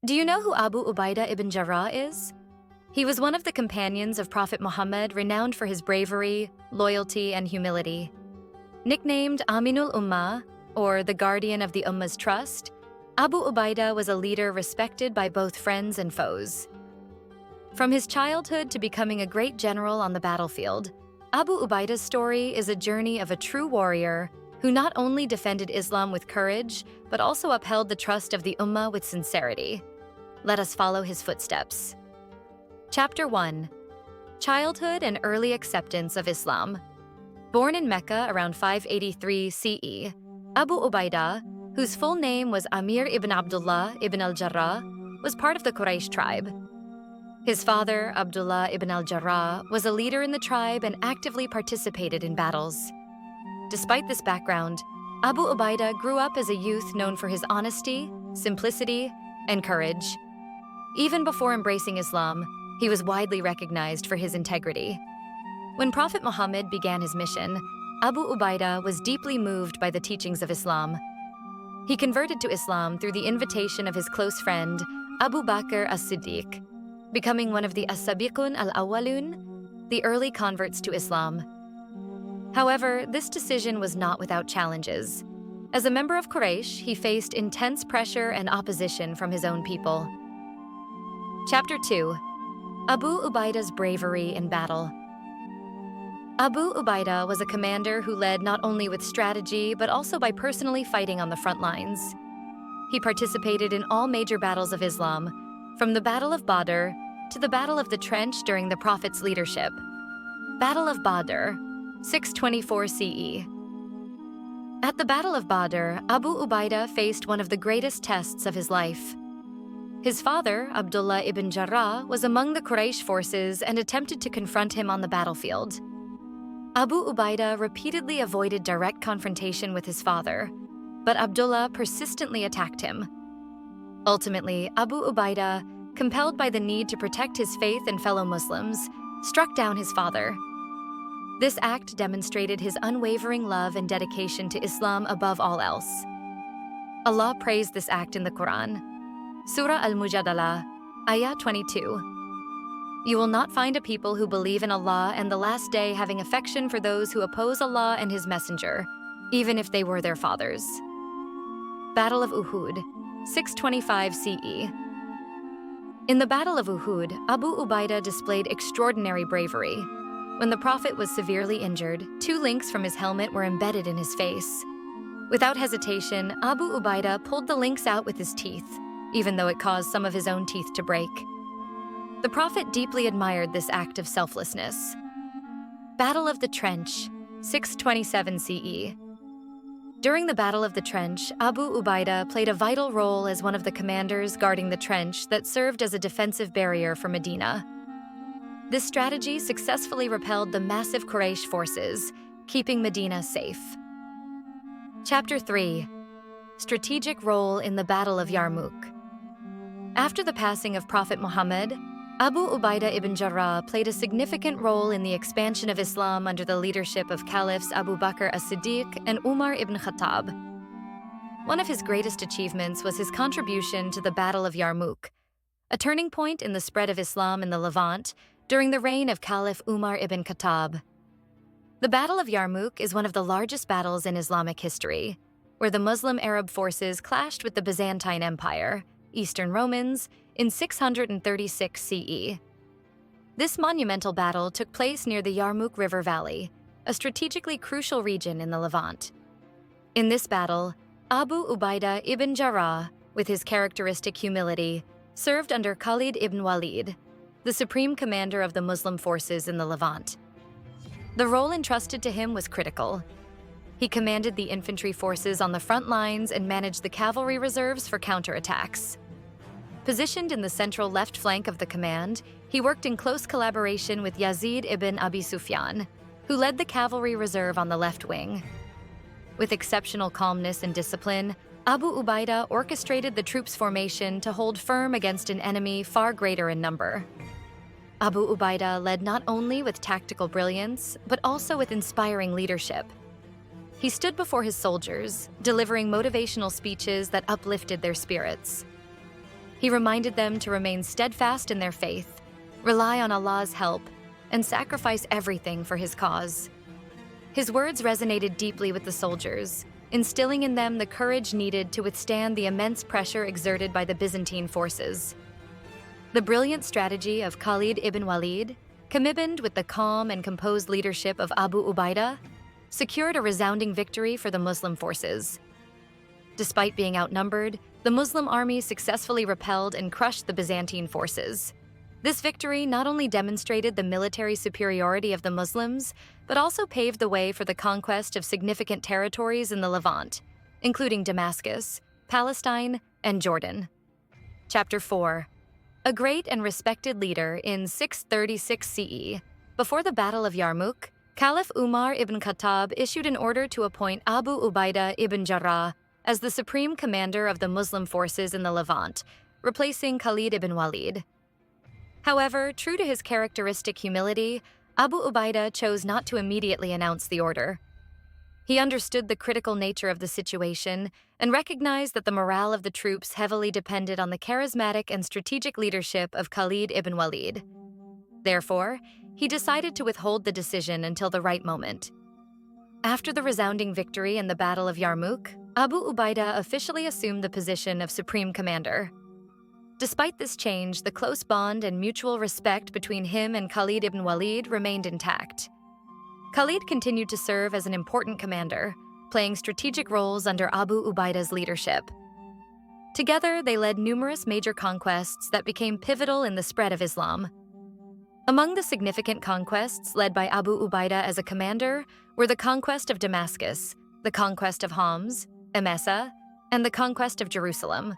Do you know who Abu Ubyda ibn Jarrah is? He was one of the companions of Prophet Muhammad, renowned for his bravery, loyalty, and humility. Nicknamed Aminul Ummah, or the guardian of the Ummah's trust, Abu Ubayda was a leader respected by both friends and foes. From his childhood to becoming a great general on the battlefield, Abu Ubaida's story is a journey of a true warrior who not only defended Islam with courage, but also upheld the trust of the Ummah with sincerity. Let us follow his footsteps. Chapter 1. Childhood and Early Acceptance of Islam. Born in Mecca around 583 CE, Abu Ubayda, whose full name was Amir ibn Abdullah ibn al-Jarrah, was part of the Quraysh tribe. His father, Abdullah ibn al-Jarrah, was a leader in the tribe and actively participated in battles. Despite this background, Abu Ubayda grew up as a youth known for his honesty, simplicity, and courage. Even before embracing Islam, he was widely recognized for his integrity. When Prophet Muhammad began his mission, Abu Ubayda was deeply moved by the teachings of Islam. He converted to Islam through the invitation of his close friend, Abu Bakr as-Siddiq, becoming one of the as-Sabiqun al-Awwalun, the early converts to Islam. However, this decision was not without challenges. As a member of Quraysh, he faced intense pressure and opposition from his own people. Chapter 2. Abu Ubaida's bravery in battle. Abu Ubayda was a commander who led not only with strategy, but also by personally fighting on the front lines. He participated in all major battles of Islam, from the Battle of Badr to the Battle of the Trench during the Prophet's leadership. Battle of Badr, 624 CE. At the Battle of Badr, Abu Ubayda faced one of the greatest tests of his life. His father, Abdullah ibn Jarrah, was among the Quraysh forces and attempted to confront him on the battlefield. Abu Ubayda repeatedly avoided direct confrontation with his father, but Abdullah persistently attacked him. Ultimately, Abu Ubayda, compelled by the need to protect his faith and fellow Muslims, struck down his father. This act demonstrated his unwavering love and dedication to Islam above all else. Allah praised this act in the Quran. Surah Al-Mujadalah, Ayah 22. You will not find a people who believe in Allah and the last day having affection for those who oppose Allah and His Messenger, even if they were their fathers. Battle of Uhud, 625 CE. In the Battle of Uhud, Abu Ubayda displayed extraordinary bravery. When the Prophet was severely injured, 2 links from his helmet were embedded in his face. Without hesitation, Abu Ubayda pulled the links out with his teeth, even though it caused some of his own teeth to break. The Prophet deeply admired this act of selflessness. Battle of the Trench, 627 CE. During the Battle of the Trench, Abu Ubayda played a vital role as one of the commanders guarding the trench that served as a defensive barrier for Medina. This strategy successfully repelled the massive Quraysh forces, keeping Medina safe. Chapter 3. Strategic Role in the Battle of Yarmouk. After the passing of Prophet Muhammad, Abu Ubayda ibn Jarrah played a significant role in the expansion of Islam under the leadership of Caliphs Abu Bakr as-Siddiq and Umar ibn Khattab. One of his greatest achievements was his contribution to the Battle of Yarmouk, a turning point in the spread of Islam in the Levant during the reign of Caliph Umar ibn Khattab. The Battle of Yarmouk is one of the largest battles in Islamic history, where the Muslim Arab forces clashed with the Byzantine Empire, Eastern Romans, in 636 CE. This monumental battle took place near the Yarmouk River Valley, a strategically crucial region in the Levant. In this battle, Abu Ubayda ibn Jarrah, with his characteristic humility, served under Khalid ibn Walid, the supreme commander of the Muslim forces in the Levant. The role entrusted to him was critical. He commanded the infantry forces on the front lines and managed the cavalry reserves for counterattacks. Positioned in the central left flank of the command, he worked in close collaboration with Yazid ibn Abi Sufyan, who led the cavalry reserve on the left wing. With exceptional calmness and discipline, Abu Ubayda orchestrated the troops' formation to hold firm against an enemy far greater in number. Abu Ubayda led not only with tactical brilliance, but also with inspiring leadership. He stood before his soldiers, delivering motivational speeches that uplifted their spirits. He reminded them to remain steadfast in their faith, rely on Allah's help, and sacrifice everything for his cause. His words resonated deeply with the soldiers, instilling in them the courage needed to withstand the immense pressure exerted by the Byzantine forces. The brilliant strategy of Khalid ibn Walid, combined with the calm and composed leadership of Abu Ubyda, secured a resounding victory for the Muslim forces. Despite being outnumbered, the Muslim army successfully repelled and crushed the Byzantine forces. This victory not only demonstrated the military superiority of the Muslims, but also paved the way for the conquest of significant territories in the Levant, including Damascus, Palestine, and Jordan. Chapter 4. A great and respected leader in 636 CE, before the Battle of Yarmouk, Caliph Umar ibn Khattab issued an order to appoint Abu Ubyda ibn Jarrah as the supreme commander of the Muslim forces in the Levant, replacing Khalid ibn Walid. However, true to his characteristic humility, Abu Ubyda chose not to immediately announce the order. He understood the critical nature of the situation and recognized that the morale of the troops heavily depended on the charismatic and strategic leadership of Khalid ibn Walid. Therefore, he decided to withhold the decision until the right moment. After the resounding victory in the Battle of Yarmouk, Abu Ubyda officially assumed the position of supreme commander. Despite this change, the close bond and mutual respect between him and Khalid ibn Walid remained intact. Khalid continued to serve as an important commander, playing strategic roles under Abu Ubyda's leadership. Together, they led numerous major conquests that became pivotal in the spread of Islam. Among the significant conquests led by Abu Ubyda as a commander were the conquest of Damascus, the conquest of Homs, Emesa, and the conquest of Jerusalem.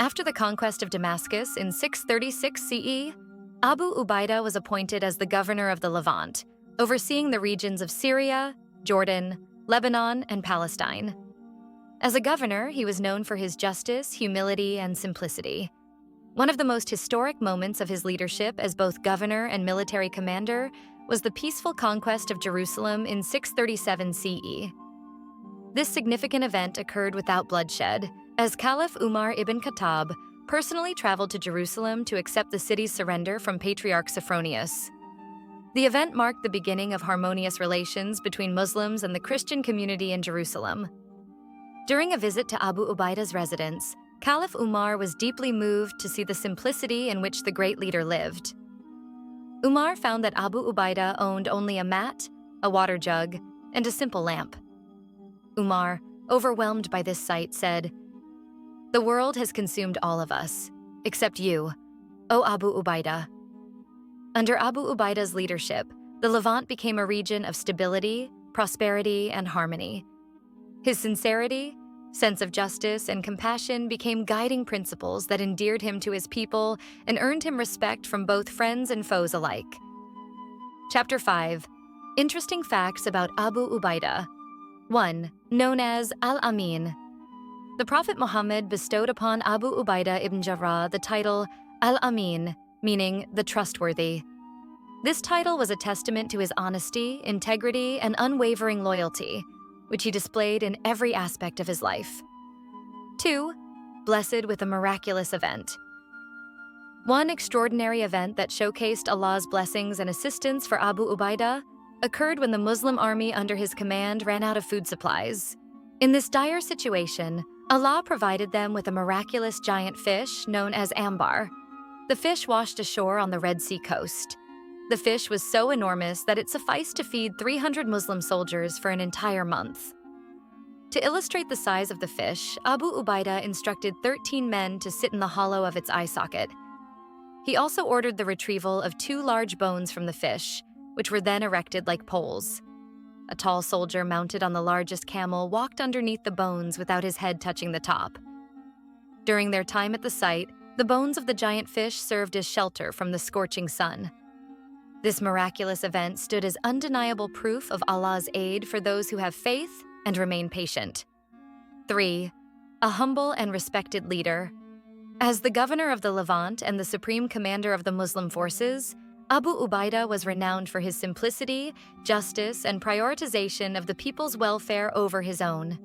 After the conquest of Damascus in 636 CE, Abu Ubyda was appointed as the governor of the Levant, overseeing the regions of Syria, Jordan, Lebanon, and Palestine. As a governor, he was known for his justice, humility, and simplicity. One of the most historic moments of his leadership as both governor and military commander was the peaceful conquest of Jerusalem in 637 CE. This significant event occurred without bloodshed, as Caliph Umar ibn Khattab personally traveled to Jerusalem to accept the city's surrender from Patriarch Sophronius. The event marked the beginning of harmonious relations between Muslims and the Christian community in Jerusalem. During a visit to Abu Ubyda's residence, Caliph Umar was deeply moved to see the simplicity in which the great leader lived. Umar found that Abu Ubyda owned only a mat, a water jug, and a simple lamp. Umar, overwhelmed by this sight, said, "The world has consumed all of us, except you, O Abu Ubyda." Under Abu Ubyda's leadership, the Levant became a region of stability, prosperity, and harmony. His sincerity, sense of justice, and compassion became guiding principles that endeared him to his people and earned him respect from both friends and foes alike. Chapter 5. Interesting facts about Abu Ubyda. 1. Known as Al-Amin. The Prophet Muhammad bestowed upon Abu Ubyda ibn Jarrah the title Al-Amin, meaning the trustworthy. This title was a testament to his honesty, integrity, and unwavering loyalty, which he displayed in every aspect of his life. 2. Blessed with a miraculous event. One extraordinary event that showcased Allah's blessings and assistance for Abu Ubyda occurred when the Muslim army under his command ran out of food supplies. In this dire situation, Allah provided them with a miraculous giant fish known as ambar. The fish washed ashore on the Red Sea coast. The fish was so enormous that it sufficed to feed 300 Muslim soldiers for an entire month. To illustrate the size of the fish, Abu Ubyda instructed 13 men to sit in the hollow of its eye socket. He also ordered the retrieval of 2 large bones from the fish, which were then erected like poles. A tall soldier mounted on the largest camel walked underneath the bones without his head touching the top. During their time at the site, the bones of the giant fish served as shelter from the scorching sun. This miraculous event stood as undeniable proof of Allah's aid for those who have faith and remain patient. 3. A humble and respected leader. As the governor of the Levant and the supreme commander of the Muslim forces, Abu Ubyda was renowned for his simplicity, justice, and prioritization of the people's welfare over his own.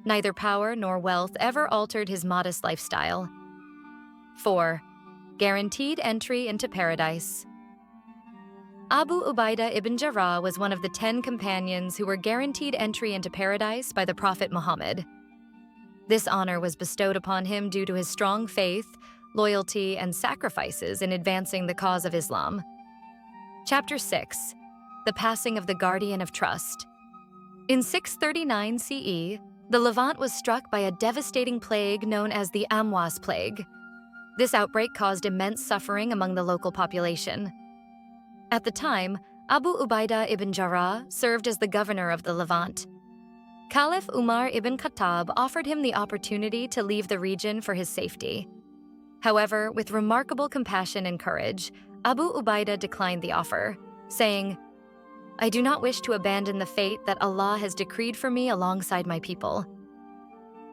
Neither power nor wealth ever altered his modest lifestyle. 4. Guaranteed entry into paradise. Abu Ubyda ibn Jarrah was one of the 10 companions who were guaranteed entry into paradise by the Prophet Muhammad. This honor was bestowed upon him due to his strong faith, loyalty, and sacrifices in advancing the cause of Islam. Chapter 6. The Passing of the Guardian of Trust. In 639 CE, the Levant was struck by a devastating plague known as the Amwas plague. This outbreak caused immense suffering among the local population. At the time, Abu Ubyda ibn Jarrah served as the governor of the Levant. Caliph Umar ibn Khattab offered him the opportunity to leave the region for his safety. However, with remarkable compassion and courage, Abu Ubyda declined the offer, saying, "I do not wish to abandon the fate that Allah has decreed for me alongside my people."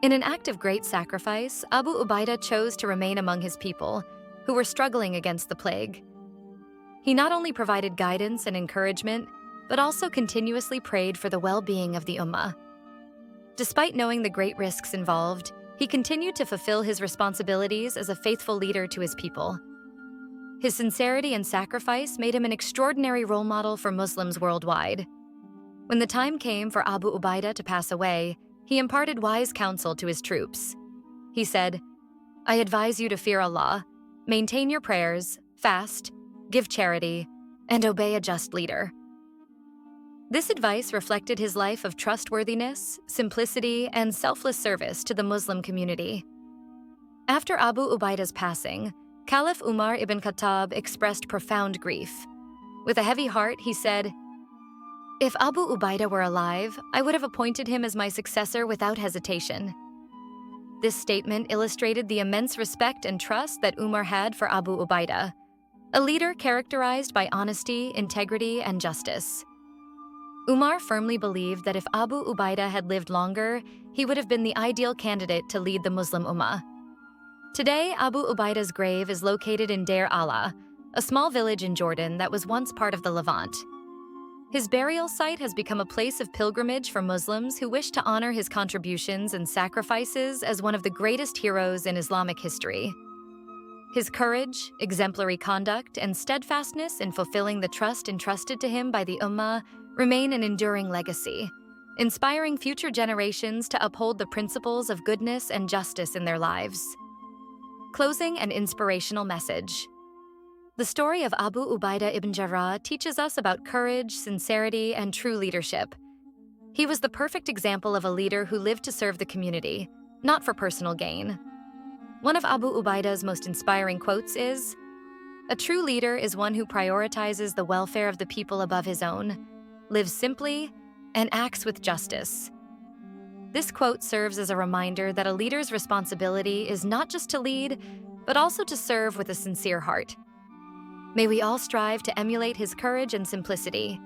In an act of great sacrifice, Abu Ubyda chose to remain among his people, who were struggling against the plague. He not only provided guidance and encouragement, but also continuously prayed for the well-being of the Ummah. Despite knowing the great risks involved, he continued to fulfill his responsibilities as a faithful leader to his people. His sincerity and sacrifice made him an extraordinary role model for Muslims worldwide. When the time came for Abu Ubyda to pass away, he imparted wise counsel to his troops. He said, "I advise you to fear Allah, maintain your prayers, fast, give charity, and obey a just leader." This advice reflected his life of trustworthiness, simplicity, and selfless service to the Muslim community. After Abu Ubyda's passing, Caliph Umar ibn Khattab expressed profound grief. With a heavy heart, he said, "If Abu Ubyda were alive, I would have appointed him as my successor without hesitation." This statement illustrated the immense respect and trust that Umar had for Abu Ubyda, a leader characterized by honesty, integrity, and justice. Umar firmly believed that if Abu Ubyda had lived longer, he would have been the ideal candidate to lead the Muslim Ummah. Today, Abu Ubyda's grave is located in Deir Allah, a small village in Jordan that was once part of the Levant. His burial site has become a place of pilgrimage for Muslims who wish to honor his contributions and sacrifices as one of the greatest heroes in Islamic history. His courage, exemplary conduct, and steadfastness in fulfilling the trust entrusted to him by the Ummah remain an enduring legacy, inspiring future generations to uphold the principles of goodness and justice in their lives. Closing and inspirational message. The story of Abu Ubyda ibn Jarrah teaches us about courage, sincerity, and true leadership. He was the perfect example of a leader who lived to serve the community, not for personal gain. One of Abu Ubyda's most inspiring quotes is, "A true leader is one who prioritizes the welfare of the people above his own, lives simply, and acts with justice." This quote serves as a reminder that a leader's responsibility is not just to lead, but also to serve with a sincere heart. May we all strive to emulate his courage and simplicity.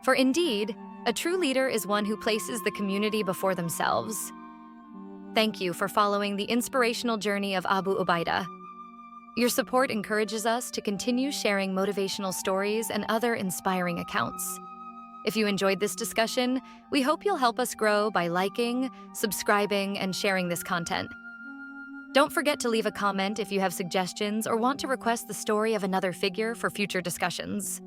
For indeed, a true leader is one who places the community before themselves. Thank you for following the inspirational journey of Abu Ubyda. Your support encourages us to continue sharing motivational stories and other inspiring accounts. If you enjoyed this discussion, we hope you'll help us grow by liking, subscribing, and sharing this content. Don't forget to leave a comment if you have suggestions or want to request the story of another figure for future discussions.